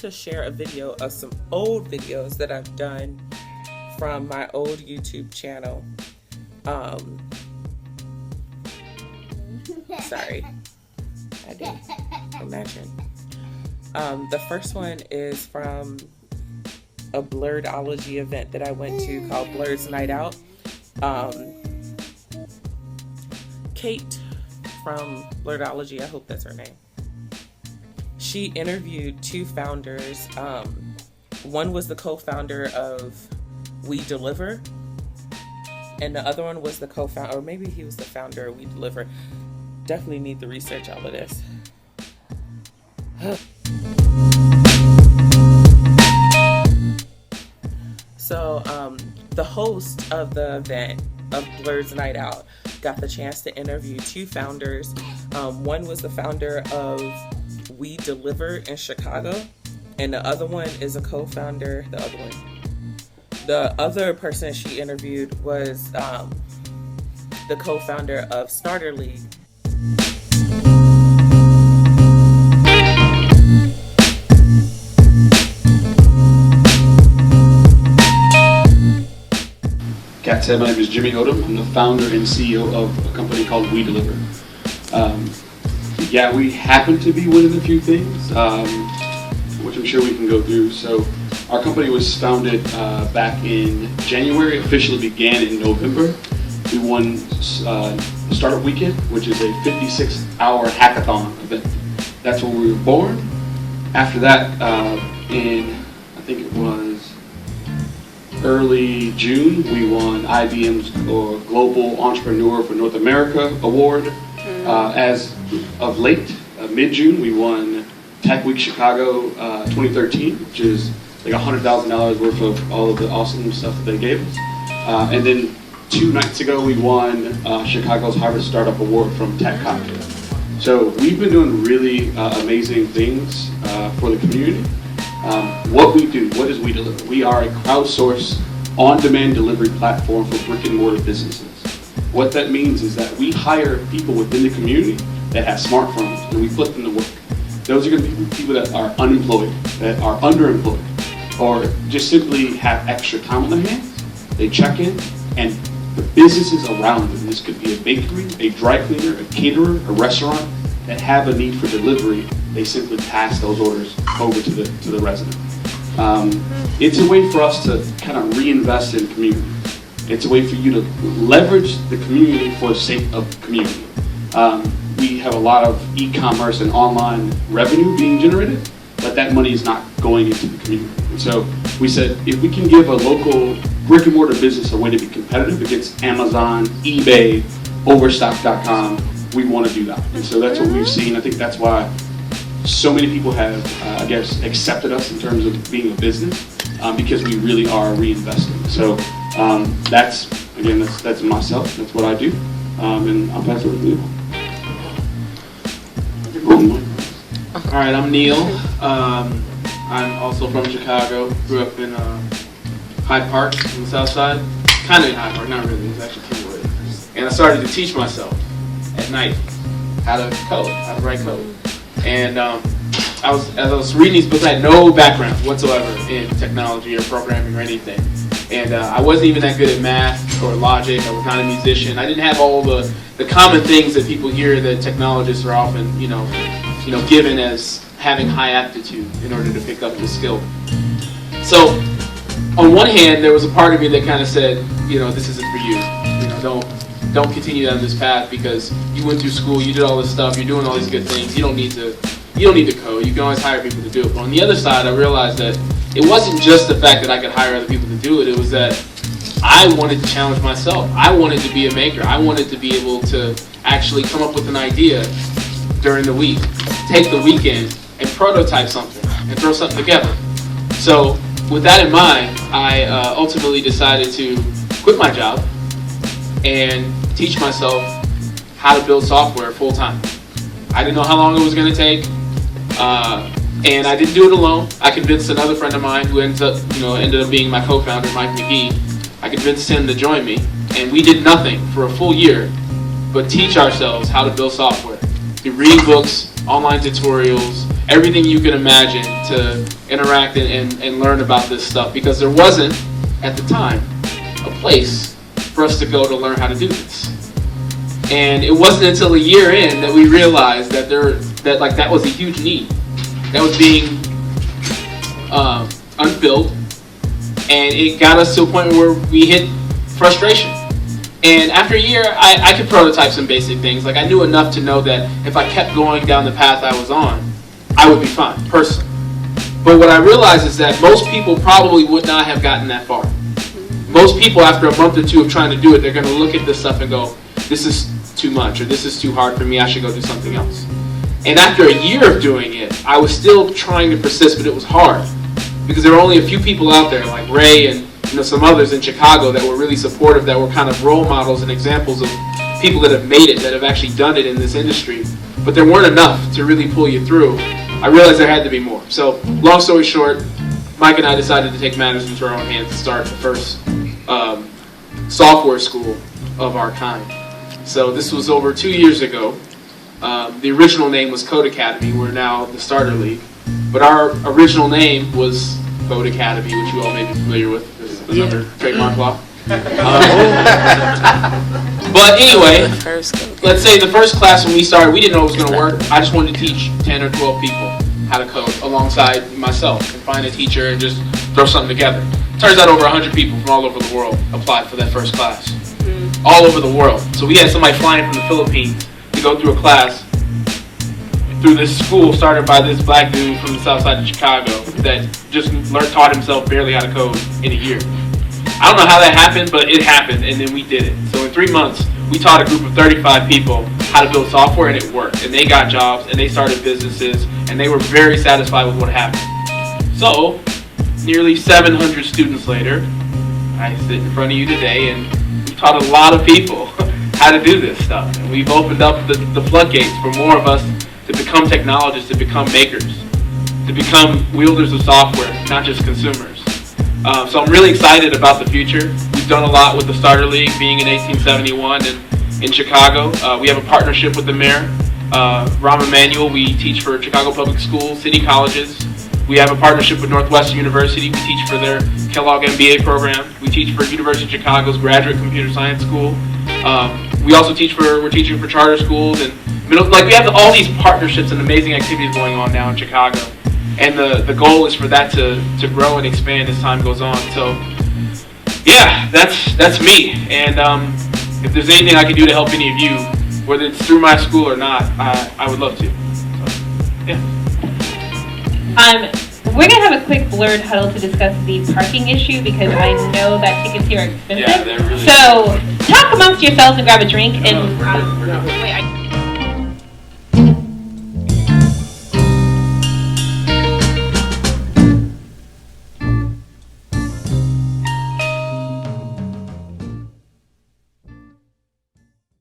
to share a video of some old videos that I've done from my old YouTube channel. Sorry, I didn't imagine. The first one is from a Blerdology event that I went to called Blerds Night Out. Kate from Blerdology, I hope that's her name. She interviewed two founders. One was the co-founder of WeDeliver, and the other one was the co-founder, or maybe he was the founder of WeDeliver. Definitely need to research all of this. So the host of the event of Blerds Night Out got the chance to interview two founders. One was the founder of WeDeliver in Chicago, and the other one is a co-founder. The other person she interviewed was the co-founder of Starter League. Kat said, my name is Jimmy Odom. I'm the founder and CEO of a company called WeDeliver. Yeah, we happen to be winning a few things, which I'm sure we can go through. So our company was founded back in January, officially began in November. We won Startup Weekend, which is a 56-hour hackathon event. That's where we were born. After that, I think it was early June, we won IBM's Global Entrepreneur for North America Award. As of late, mid-June, we won Tech Week Chicago 2013, which is like $100,000 worth of all of the awesome stuff that they gave us. And then 2 nights ago, we won Chicago's Harvest Startup Award from Tech Cocktail. So we've been doing really amazing things for the community. What we do, what is WeDeliver? We are a crowdsourced, on-demand delivery platform for brick and mortar businesses. What that means is that we hire people within the community that have smartphones, and we put them to work. Those are going to be people that are unemployed, that are underemployed, or just simply have extra time on their hands. They check in, and the businesses around them, this could be a bakery, a dry cleaner, a caterer, a restaurant, that have a need for delivery, they simply pass those orders over to the resident. It's a way for us to kind of reinvest in community. It's a way for you to leverage the community for the sake of community. We have a lot of e-commerce and online revenue being generated, but that money is not going into the community. And so we said, if we can give a local brick and mortar business a way to be competitive against Amazon, eBay, Overstock.com, we want to do that. And so that's what we've seen. I think that's why so many people have, I guess, accepted us in terms of being a business, because we really are reinvesting. So that's myself. That's what I do. And I'll pass it over to you. All right, I'm Neal. I'm also from Chicago. Grew up in Hyde Park on the south side. Kind of in Hyde Park, not really. It was actually Kenwood. And I started to teach myself at night how to code, how to write code. And as I was reading these books, I had no background whatsoever in technology or programming or anything. And I wasn't even that good at math or logic. I was not a musician. I didn't have all the common things that people hear that technologists are often, given as having high aptitude in order to pick up the skill. So, on one hand, there was a part of me that kind of said, this isn't for you. Don't continue down this path because you went through school, you did all this stuff, you're doing all these good things. You don't need to code. You can always hire people to do it. But on the other side, I realized that it wasn't just the fact that I could hire other people to do it. It was that I wanted to challenge myself. I wanted to be a maker. I wanted to be able to actually come up with an idea during the week, take the weekend, and prototype something and throw something together. So with that in mind, I ultimately decided to quit my job and teach myself how to build software full time. I didn't know how long it was going to take, and I didn't do it alone. I convinced another friend of mine who ended up being my co-founder, Mike McGee. I convinced him to join me, and we did nothing for a full year but teach ourselves how to build software. Through reading books, online tutorials, everything you can imagine to interact and learn about this stuff, because there wasn't, at the time, a place for us to go to learn how to do this. And it wasn't until a year in that we realized that that was a huge need that was being unfilled, and it got us to a point where we hit frustration. And after a year, I could prototype some basic things. Like, I knew enough to know that if I kept going down the path I was on, I would be fine, personally. But what I realized is that most people probably would not have gotten that far. Most people, after a month or two of trying to do it, they're going to look at this stuff and go, this is too much, or this is too hard for me, I should go do something else. And after a year of doing it, I was still trying to persist, but it was hard. Because there were only a few people out there, like Ray and some others in Chicago, that were really supportive, that were kind of role models and examples of people that have made it, that have actually done it in this industry. But there weren't enough to really pull you through. I realized there had to be more. So, long story short, Mike and I decided to take matters into our own hands and start the first software school of our kind. So this was over 2 years ago. The original name was Code Academy. We're now the Starter League. But our original name was Code Academy, which you all may be familiar with. This is another trademark law. But anyway, let's say the first class when we started, we didn't know it was going to work. I just wanted to teach 10 or 12 people how to code alongside myself and find a teacher and just throw something together. Turns out over 100 people from all over the world applied for that first class. All over the world. So we had somebody flying from the Philippines to go through a class through this school started by this black dude from the south side of Chicago that just taught himself barely how to code in a year. I don't know how that happened, but it happened, and then we did it. So in 3 months, we taught a group of 35 people how to build software, and it worked. And they got jobs, and they started businesses, and they were very satisfied with what happened. So, nearly 700 students later, I sit in front of you today, and we taught a lot of people how to do this stuff. And we've opened up the floodgates for more of us to become technologists, to become makers, to become wielders of software, not just consumers. So I'm really excited about the future. We've done a lot with the Starter League, being in 1871 and in Chicago. We have a partnership with the mayor, Rahm Emanuel. We teach for Chicago Public Schools, city colleges. We have a partnership with Northwestern University. We teach for their Kellogg MBA program. We teach for University of Chicago's Graduate Computer Science School. We're teaching for charter schools, and we have all these partnerships and amazing activities going on now in Chicago. And the goal is for that to grow and expand as time goes on. So, yeah, that's me. And if there's anything I can do to help any of you, whether it's through my school or not, I would love to. So, yeah. We're going to have a quick Blerd huddle to discuss the parking issue, because I know that tickets here are expensive. Yeah, they're really so talk amongst yourselves and grab a drink. And we're good. wait,